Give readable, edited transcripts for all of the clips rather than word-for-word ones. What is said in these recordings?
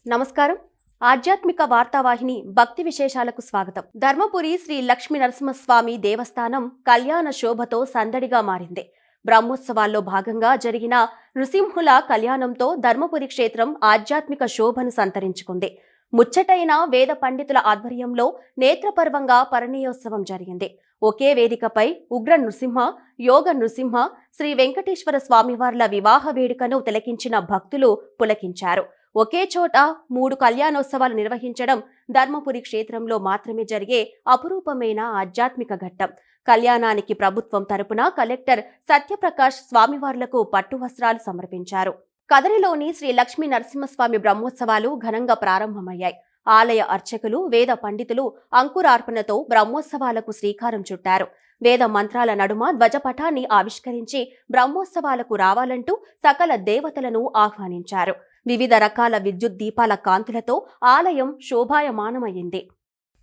నమస్కారం. ఆధ్యాత్మిక వార్తావాహిని భక్తి విశేషాలకు స్వాగతం. ధర్మపురి శ్రీ లక్ష్మీ నరసింహస్వామి దేవస్థానం కళ్యాణ శోభతో సందడిగా మారింది. బ్రహ్మోత్సవాల్లో భాగంగా జరిగిన నృసింహుల కళ్యాణంతో ధర్మపురి క్షేత్రం ఆధ్యాత్మిక శోభను సంతరించుకుంది. ముచ్చటైన వేద పండితుల ఆధ్వర్యంలో నేత్రపర్వంగా పరిణయోత్సవం జరిగింది. ఒకే వేదికపై ఉగ్ర నృసింహ, యోగ నృసింహ, శ్రీ వెంకటేశ్వర స్వామివార్ల వివాహ వేడుకను తిలకించిన భక్తులు పులకించారు. ఒకే చోట 3 కళ్యాణోత్సవాలు నిర్వహించడం ధర్మపురి క్షేత్రంలో మాత్రమే జరిగే అపురూపమైన ఆధ్యాత్మిక ఘట్టం. కళ్యాణానికి ప్రభుత్వం తరపున కలెక్టర్ సత్యప్రకాష్ స్వామివార్లకు పట్టు వస్త్రాలు సమర్పించారు. కదరిలోని శ్రీ లక్ష్మీ నరసింహస్వామి బ్రహ్మోత్సవాలు ఘనంగా ప్రారంభమయ్యాయి. ఆలయ అర్చకులు, వేద పండితులు అంకురార్పణతో బ్రహ్మోత్సవాలకు శ్రీకారం చుట్టారు. వేద మంత్రాల నడుమ ధ్వజపటాన్ని ఆవిష్కరించి బ్రహ్మోత్సవాలకు రావాలంటూ సకల దేవతలను ఆహ్వానించారు. వివిధ రకాల విద్యుత్ దీపాల కాంతులతో ఆలయం శోభాయమానమయ్యింది.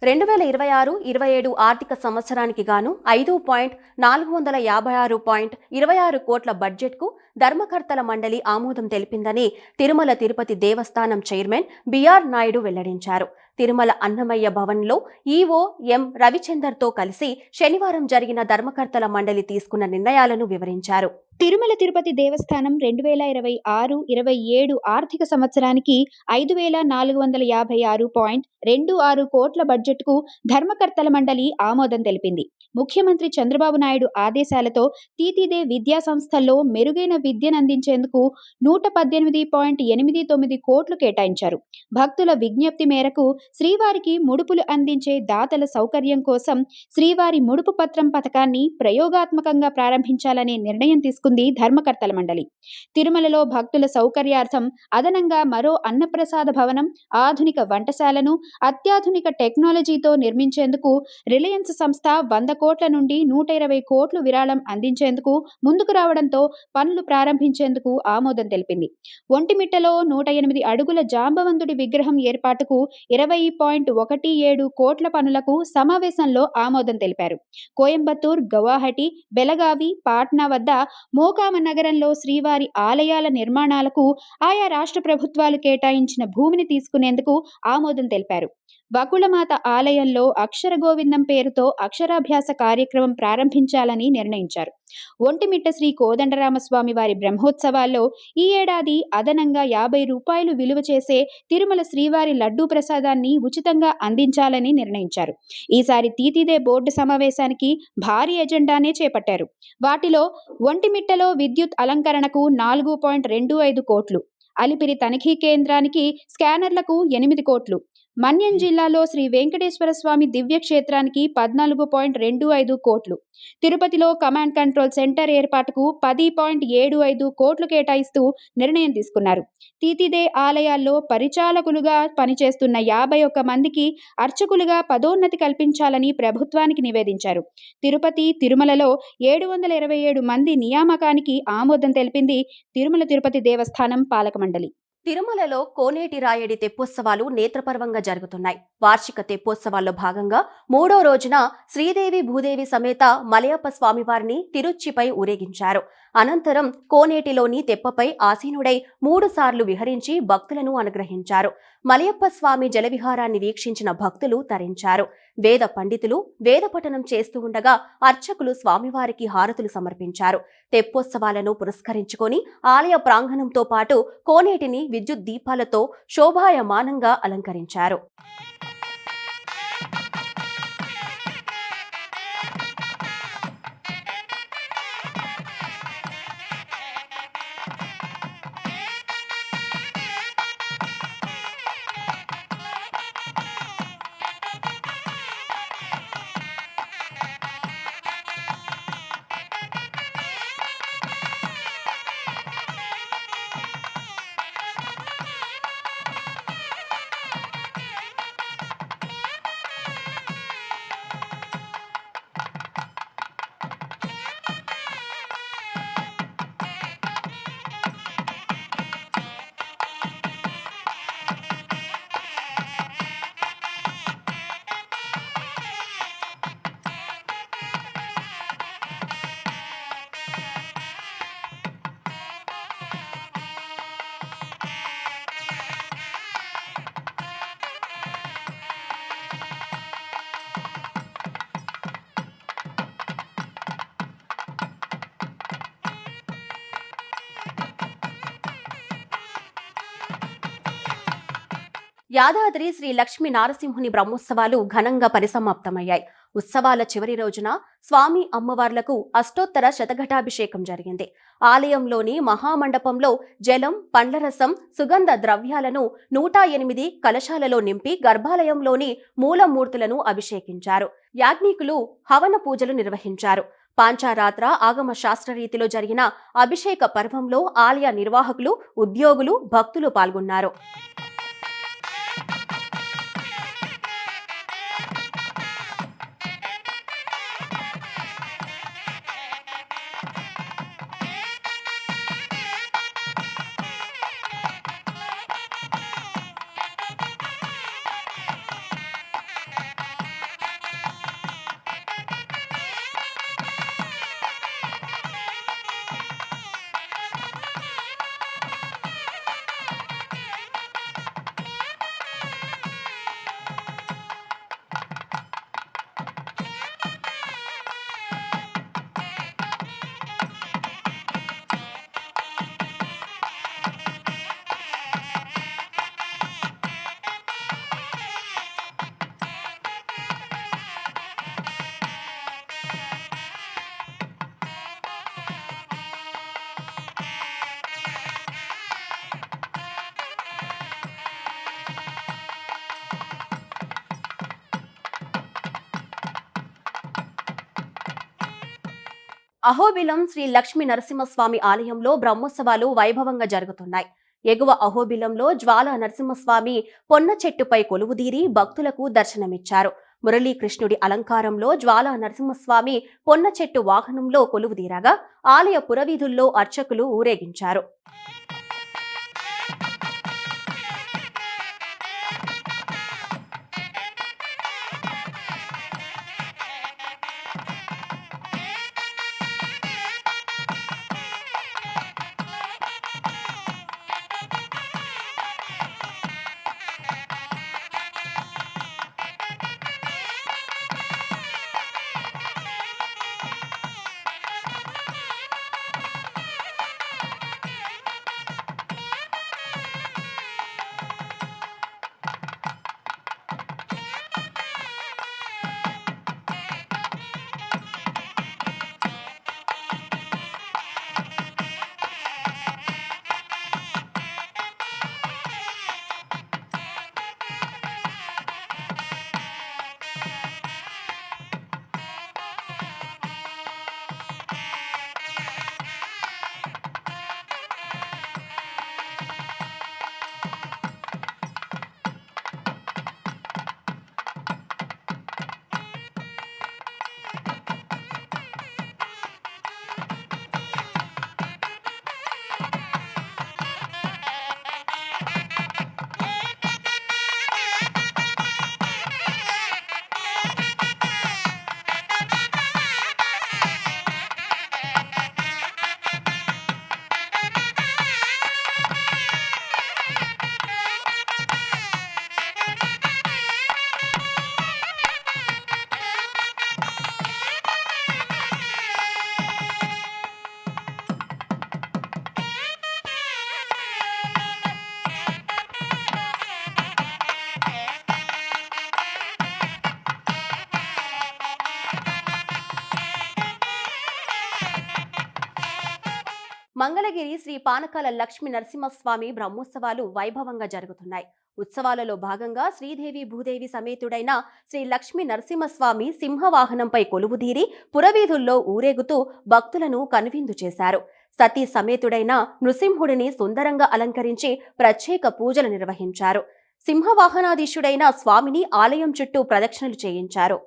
2026-27 ఆర్థిక సంవత్సరానికి గాను 5,456.26 కోట్ల బడ్జెట్కు ధర్మకర్తల మండలి ఆమోదం తెలిపిందని తిరుమల తిరుపతి దేవస్థానం చైర్మన్ బిఆర్ నాయుడు వెల్లడించారు. తిరుమల అన్నమయ్య భవన్లో ఈవో ఎం రవిచందర్తో కలిసి శనివారం జరిగిన ధర్మకర్తల మండలి తీసుకున్న నిర్ణయాలను వివరించారు. తిరుమల తిరుపతి దేవస్థానం 2026-27 ఆర్థిక సంవత్సరానికి 5,456.26 కోట్ల బడ్జెట్కు ధర్మకర్తల మండలి ఆమోదం తెలిపింది. ముఖ్యమంత్రి చంద్రబాబు నాయుడు ఆదేశాలతో తీతిదే విద్యా సంస్థల్లో మెరుగైన విద్యనందించేందుకు 118.89 కోట్లు కేటాయించారు. భక్తుల విజ్ఞప్తి మేరకు శ్రీవారికి ముడుపులు అందించే దాతల సౌకర్యం కోసం శ్రీవారి ముడుపు పత్రం పథకాన్ని ప్రయోగాత్మకంగా ప్రారంభించాలనే నిర్ణయం తీసుకుంది ధర్మకర్తల మండలి. తిరుమలలో భక్తుల సౌకర్యార్థం అదనంగా మరో అన్నప్రసాద భవనం, ఆధునిక వంటశాలను అత్యాధునిక టెక్నాలజీతో నిర్మించేందుకు రిలయన్స్ సంస్థ 100 కోట్ల నుండి 120 కోట్లు విరాళం అందించేందుకు ముందుకు రావడంతో పనులు ప్రారంభించేందుకు ఆమోదం తెలిపింది. ఒంటిమిట్టలో 108 అడుగుల జాంబవంతుడి విగ్రహం ఏర్పాటుకు 20.17 కోట్ల పనులకు సమావేశంలో ఆమోదం తెలిపారు. కోయంబత్తూర్, గౌహటి, బెలగావి, పాట్నా వద్ద మోకామ నగరంలో శ్రీవారి ఆలయాల నిర్మాణాలకు ఆయా రాష్ట్ర ప్రభుత్వాలు కేటాయించిన భూమిని తీసుకునేందుకు ఆమోదం తెలిపారు. వకుళమాత ఆలయంలో అక్షర గోవిందం పేరుతో అక్షరాభ్యాస కార్యక్రమం ప్రారంభించాలని నిర్ణయించారు. ఒంటిమిట్ట శ్రీ కోదండరామస్వామి వారి బ్రహ్మోత్సవాల్లో ఈ ఏడాది అదనంగా ₹50 విలువ చేసే తిరుమల శ్రీవారి లడ్డూ ప్రసాదాన్ని ఉచితంగా అందించాలని నిర్ణయించారు. ఈసారి తీతిదే బోర్డు సమావేశానికి భారీ ఎజెండానే చేపట్టారు. వాటిలో ఒంటిమిట్టలో విద్యుత్ అలంకరణకు 4.25 కోట్లు, అలిపిరి తనిఖీ కేంద్రానికి స్కానర్లకు 8 కోట్లు, మన్యం జిల్లాలో శ్రీ వెంకటేశ్వర స్వామి దివ్యక్షేత్రానికి 14.25 కోట్లు, తిరుపతిలో కమాండ్ కంట్రోల్ సెంటర్ ఏర్పాటుకు 10.75 కోట్లు కేటాయిస్తూ నిర్ణయం తీసుకున్నారు. తీతిదే ఆలయాల్లో పరిచాలకులుగా పనిచేస్తున్న 51 మందికి అర్చకులుగా పదోన్నతి కల్పించాలని ప్రభుత్వానికి నివేదించారు. తిరుపతి, తిరుమలలో 727 మంది నియామకానికి ఆమోదం తెలిపింది తిరుమల తిరుపతి దేవస్థానం పాలక మండలి. తిరుమలలో కోనేటి రాయడి తెప్పోత్సవాలు నేత్రపర్వంగా జరుగుతున్నాయి. వార్షిక తెప్పోత్సవాల్లో భాగంగా 3వ రోజున శ్రీదేవి భూదేవి సమేత మలయప్ప స్వామివారిని తిరుచ్చిపై ఊరేగించారు. అనంతరం కోనేటిలోని తెప్పపై ఆసీనుడై 3 సార్లు విహరించి భక్తులను అనుగ్రహించారు. మలయప్ప స్వామి జలవిహారాన్ని వీక్షించిన భక్తులు తరించారు. వేద పండితులు వేదపఠనం చేస్తూ ఉండగా అర్చకులు స్వామివారికి హారతులు సమర్పించారు. తెప్పోత్సవాలను పురస్కరించుకొని ఆలయ ప్రాంగణంతో పాటు కోనేటిని విద్యుత్ దీపాలతో శోభాయమానంగా అలంకరించారు. యాదాద్రి శ్రీ లక్ష్మీ నారసింహుని బ్రహ్మోత్సవాలు ఘనంగా పరిసమాప్తమయ్యాయి. ఉత్సవాల చివరి రోజున స్వామి అమ్మవార్లకు అష్టోత్తర శతఘటాభిషేకం జరిగింది. ఆలయంలోని మహామండపంలో జలం, పండ్లరసం, సుగంధ ద్రవ్యాలను 108 కలశాలలో నింపి గర్భాలయంలోని మూలమూర్తులను అభిషేకించారు. యాజ్ఞికులు హవన పూజలు నిర్వహించారు. పాంచారాత్ర ఆగమ శాస్త్రరీతిలో జరిగిన అభిషేక పర్వంలో ఆలయ నిర్వాహకులు, ఉద్యోగులు, భక్తులు పాల్గొన్నారు. అహోబిలం శ్రీ లక్ష్మీ నరసింహస్వామి ఆలయంలో బ్రహ్మోత్సవాలు వైభవంగా జరుగుతున్నాయి. ఎగువ అహోబిలంలో జ్వాల నరసింహస్వామి పొన్న చెట్టుపై కొలువుదీరి భక్తులకు దర్శనమిచ్చారు. మురళీకృష్ణుడి అలంకారంలో జ్వాల నరసింహస్వామి పొన్న చెట్టు వాహనంలో కొలువుదీరగా ఆలయ పురవీధుల్లో అర్చకులు ఊరేగించారు. మంగళగిరి శ్రీ పానకాల లక్ష్మీ నరసింహస్వామి బ్రహ్మోత్సవాలు వైభవంగా జరుగుతున్నాయి. ఉత్సవాలలో భాగంగా శ్రీదేవి భూదేవి సమేతుడైన శ్రీ లక్ష్మీ నరసింహస్వామి సింహవాహనంపై కొలువుదీరి పురవీధుల్లో ఊరేగుతూ భక్తులను కనువిందు చేశారు. సతీ సమేతుడైన నృసింహుడిని సుందరంగా అలంకరించి ప్రత్యేక పూజలు నిర్వహించారు. సింహవాహనాధీశుడైన స్వామిని ఆలయం చుట్టూ ప్రదక్షిణలు చేయించారు.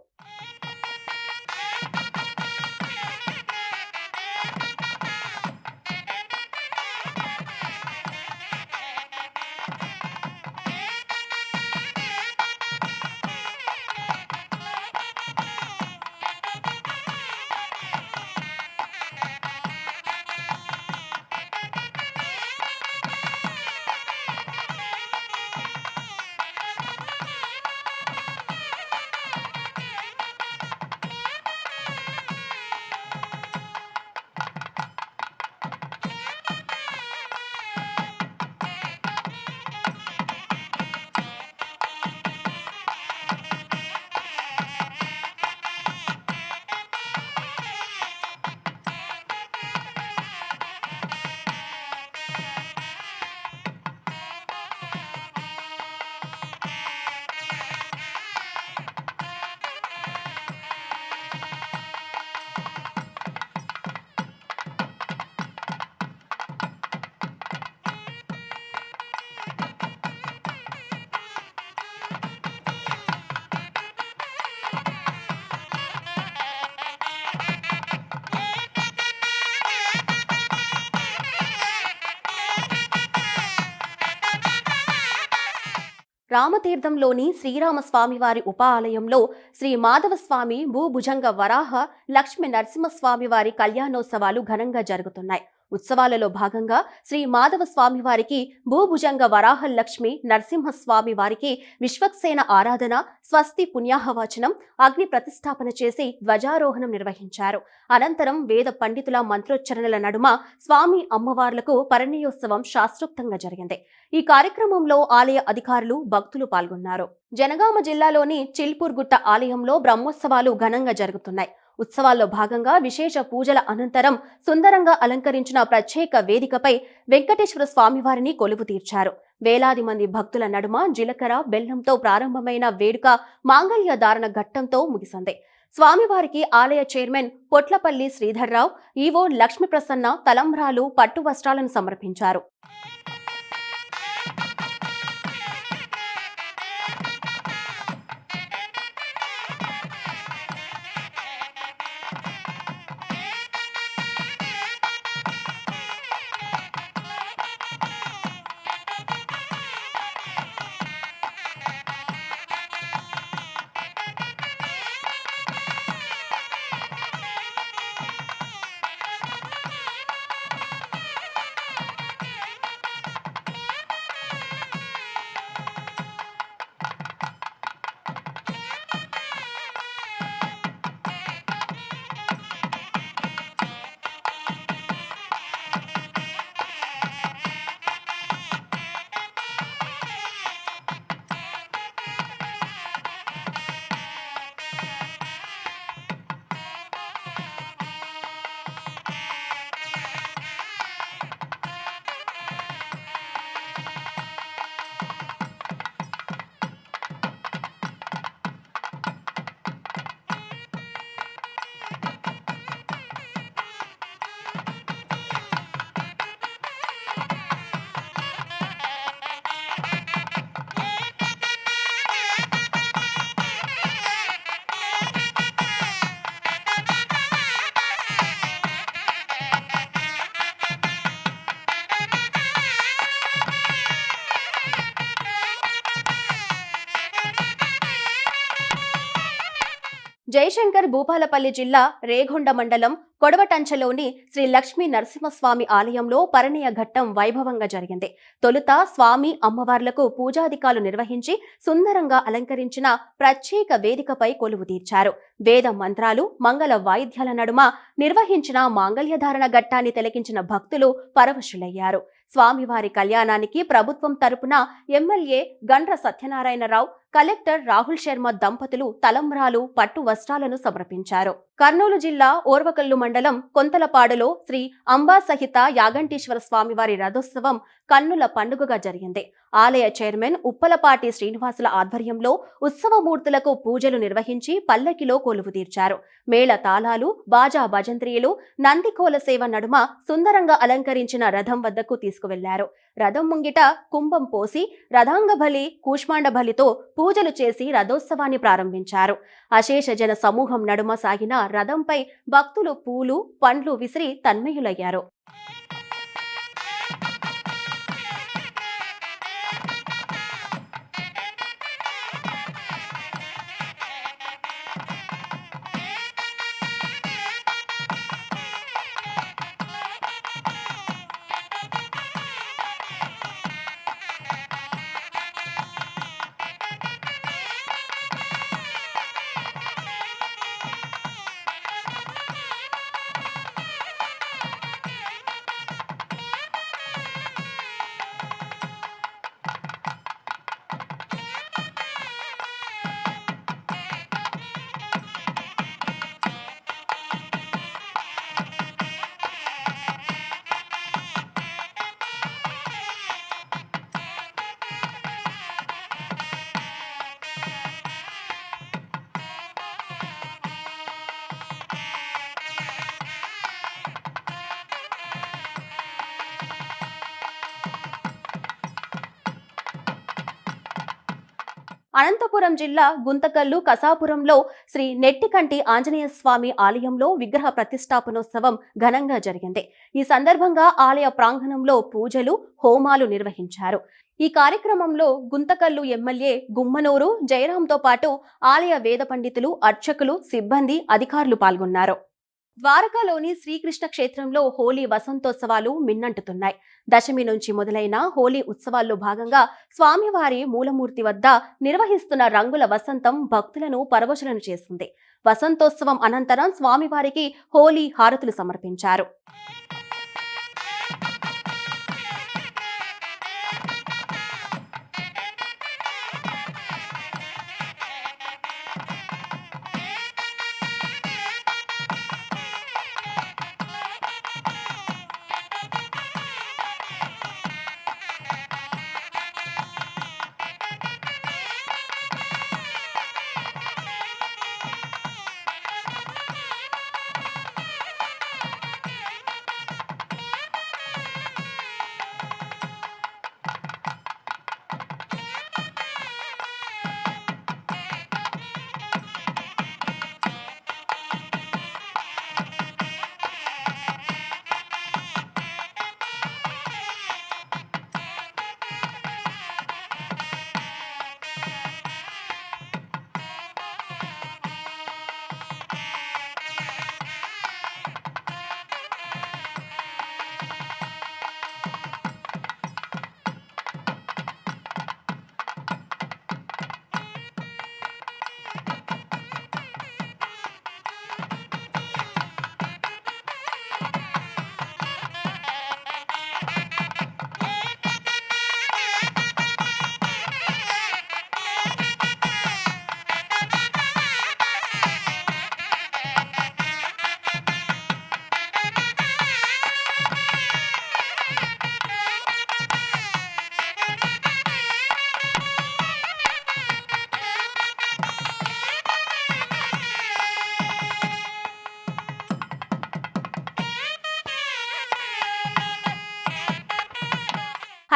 రామతీర్థంలోని శ్రీరామస్వామివారి ఉప ఆలయంలో శ్రీ మాధవస్వామి భూభుజంగ వరాహ లక్ష్మీ నరసింహస్వామివారి కళ్యాణోత్సవాలు ఘనంగా జరుగుతున్నాయి. ఉత్సవాలలో భాగంగా శ్రీ మాధవ స్వామి వారికి భూభుజంగ వరాహ లక్ష్మి నరసింహస్వామి వారికి విశ్వక్సేన ఆరాధన, స్వస్తి పుణ్యాహవచనం, అగ్ని ప్రతిష్టాపన చేసి ధ్వజారోహణం నిర్వహించారు. అనంతరం వేద పండితుల మంత్రోచ్చరణల నడుమ స్వామి అమ్మవార్లకు పరిణయోత్సవం శాస్త్రోక్తంగా జరిగింది. ఈ కార్యక్రమంలో ఆలయ అధికారులు, భక్తులు పాల్గొన్నారు. జనగామ జిల్లాలోని చిల్పూర్ గుట్ట ఆలయంలో బ్రహ్మోత్సవాలు ఘనంగా జరుగుతున్నాయి. ఉత్సవాల్లో భాగంగా విశేష పూజల అనంతరం సుందరంగా అలంకరించిన ప్రత్యేక వేదికపై వెంకటేశ్వర స్వామివారిని కొలువు తీర్చారు. వేలాది మంది భక్తుల నడుమ జీలకర్ర, బెల్లంతో ప్రారంభమైన వేడుక మాంగళ్య ధారణ ఘట్టంతో ముగిసింది. స్వామివారికి ఆలయ చైర్మన్ పొట్లపల్లి శ్రీధర్రావు, ఈవో లక్ష్మీప్రసన్న తలంబ్రాలు, పట్టు వస్త్రాలను సమర్పించారు. జయశంకర్ భూపాలపల్లి జిల్లా రేగొండ మండలం కొడవటంచలోని శ్రీ లక్ష్మీ నరసింహస్వామి ఆలయంలో పరిణయ ఘట్టం వైభవంగా జరిగింది. తొలుత స్వామి అమ్మవార్లకు పూజాధికాలు నిర్వహించి సుందరంగా అలంకరించిన ప్రత్యేక వేదికపై కొలువు తీర్చారు. వేద మంత్రాలు, మంగళ వాయిద్యాల నడుమ నిర్వహించిన మాంగళ్యధారణ ఘట్టాన్ని తిలకించిన భక్తులు పరవశులయ్యారు. స్వామివారి కళ్యాణానికి ప్రభుత్వం తరపున ఎమ్మెల్యే గండ్ర సత్యనారాయణరావు, కలెక్టర్ రాహుల్ శర్మ దంపతులు తలంబ్రాలు, పట్టు వస్త్రాలను సమర్పించారు. కర్నూలు జిల్లా ఓర్వకల్లు మండలం కొంతలపాడులో శ్రీ అంబా సహిత యాగంటీశ్వర స్వామివారి రథోత్సవం కన్నుల పండుగగా జరిగింది. ఆలయ చైర్మన్ ఉప్పలపాటి శ్రీనివాసుల ఆధ్వర్యంలో ఉత్సవమూర్తులకు పూజలు నిర్వహించి పల్లకిలో కొలువు తీర్చారు. మేళ తాళాలు, బాజా భజంత్రీలు, నందికోల సేవ నడుమ సుందరంగా అలంకరించిన రథం వద్దకు తీసుకువెళ్లారు. రథం ముంగిట కుంభం పోసి రథాంగ బలి, కూష్మాండ బలితో పూజలు చేసి రథోత్సవాన్ని ప్రారంభించారు. అశేష జన సమూహం నడుమ సాగిన రథంపై భక్తులు పూలు, పండ్లు విసిరి తన్మయులయ్యారు. అనంతపురం జిల్లా గుంతకల్లు కసాపురంలో శ్రీ నెట్టికంటి ఆంజనేయ స్వామి ఆలయంలో విగ్రహ ప్రతిష్టాపనోత్సవం ఘనంగా జరిగింది. ఈ సందర్భంగా ఆలయ ప్రాంగణంలో పూజలు, హోమాలు నిర్వహించారు. ఈ కార్యక్రమంలో గుంతకల్లు ఎమ్మెల్యే గుమ్మనూరు జయరాంతో పాటు ఆలయ వేద పండితులు, అర్చకులు, సిబ్బంది, అధికారులు పాల్గొన్నారు. ద్వారకాలోని శ్రీకృష్ణ క్షేత్రంలో హోలీ వసంతోత్సవాలు మిన్నంటుతున్నాయి. దశమి నుంచి మొదలైన హోలీ ఉత్సవాల్లో భాగంగా స్వామివారి మూలమూర్తి వద్ద నిర్వహిస్తున్న రంగుల వసంతం భక్తులను పరవశులను చేస్తుంది. వసంతోత్సవం అనంతరం స్వామివారికి హోలీ హారతులు సమర్పించారు.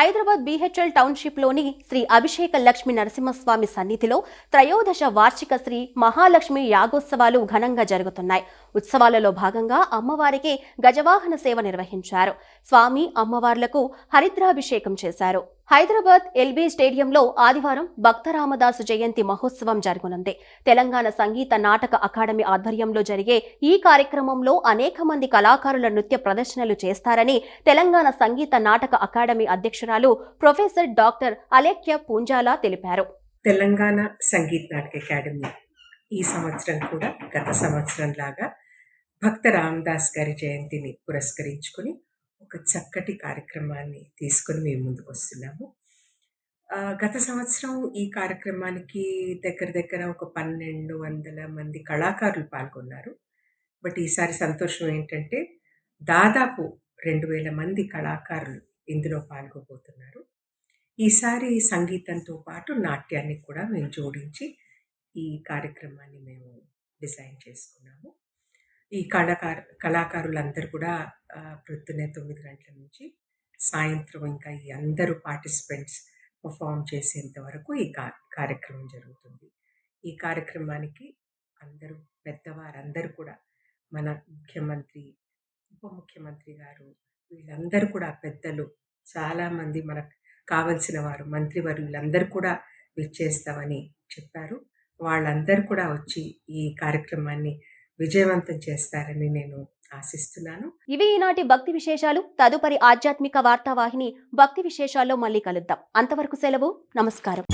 హైదరాబాద్ బీహెచ్ఎల్ టౌన్షిప్ లోని శ్రీ అభిషేక లక్ష్మీ నరసింహస్వామి సన్నిధిలో త్రయోదశ వార్షిక శ్రీ మహాలక్ష్మి యాగోత్సవాలు ఘనంగా జరుగుతున్నాయి. ఉత్సవాలలో భాగంగా అమ్మవారికి గజవాహన సేవ నిర్వహించారు. స్వామి అమ్మవార్లకు హరిద్రాభిషేకం చేశారు. హైదరాబాద్ ఎల్బీ స్టేడియంలో ఆదివారం భక్త రామదాసు జయంతి మహోత్సవం జరగనుంది. తెలంగాణ సంగీత నాటక అకాడమీ ఆధ్వర్యంలో జరిగే ఈ కార్యక్రమంలో అనేక మంది కళాకారుల నృత్య ప్రదర్శనలు చేస్తారని తెలంగాణ సంగీత నాటక అకాడమీ అధ్యక్షురాలు ప్రొఫెసర్ డాక్టర్ అలేఖ్య పూంజాలా తెలిపారు. తెలంగాణ సంగీత నాటక అకాడమీ ఈ సంవత్సరం కూడా గత సంవత్సరం లాగా భక్త రామదాస్ గారి జయంతిని పురస్కరించుకుని ఒక చక్కటి కార్యక్రమాన్ని తీసుకొని మేము ముందుకు వస్తున్నాము. గత సంవత్సరం ఈ కార్యక్రమానికి దగ్గర ఒక 1200 మంది కళాకారులు పాల్గొన్నారు. బట్ ఈసారి సంతోషం ఏంటంటే దాదాపు 2000 మంది కళాకారులు ఇందులో పాల్గొబోతున్నారు. ఈసారి సంగీతంతో పాటు నాట్యాన్ని కూడా మేము జోడించి ఈ కార్యక్రమాన్ని మేము డిజైన్ చేసుకున్నాము. ఈ కళాకారులందరూ కూడా ప్రొద్దునే 9 గంటల నుంచి సాయంత్రం ఇంకా ఈ అందరూ పార్టిసిపెంట్స్ పర్ఫామ్ చేసేంత వరకు ఈ కార్యక్రమం జరుగుతుంది. ఈ కార్యక్రమానికి అందరూ పెద్దవారందరూ కూడా మన ముఖ్యమంత్రి, ఉప ముఖ్యమంత్రి గారు వీళ్ళందరూ కూడా పెద్దలు చాలామంది మనకు కావలసిన వారు మంత్రివర్యులందరూ కూడా విచ్చేస్తామని చెప్పారు. వాళ్ళందరూ కూడా వచ్చి ఈ కార్యక్రమాన్ని విజయవంతం చేస్తారని నేను ఆశిస్తున్నాను. ఇవి ఈనాటి భక్తి విశేషాలు. తదుపరి ఆధ్యాత్మిక వార్తావాహిని భక్తి విశేషాల్లో మళ్ళీ కలుద్దాం. అంతవరకు సెలవు. నమస్కారం.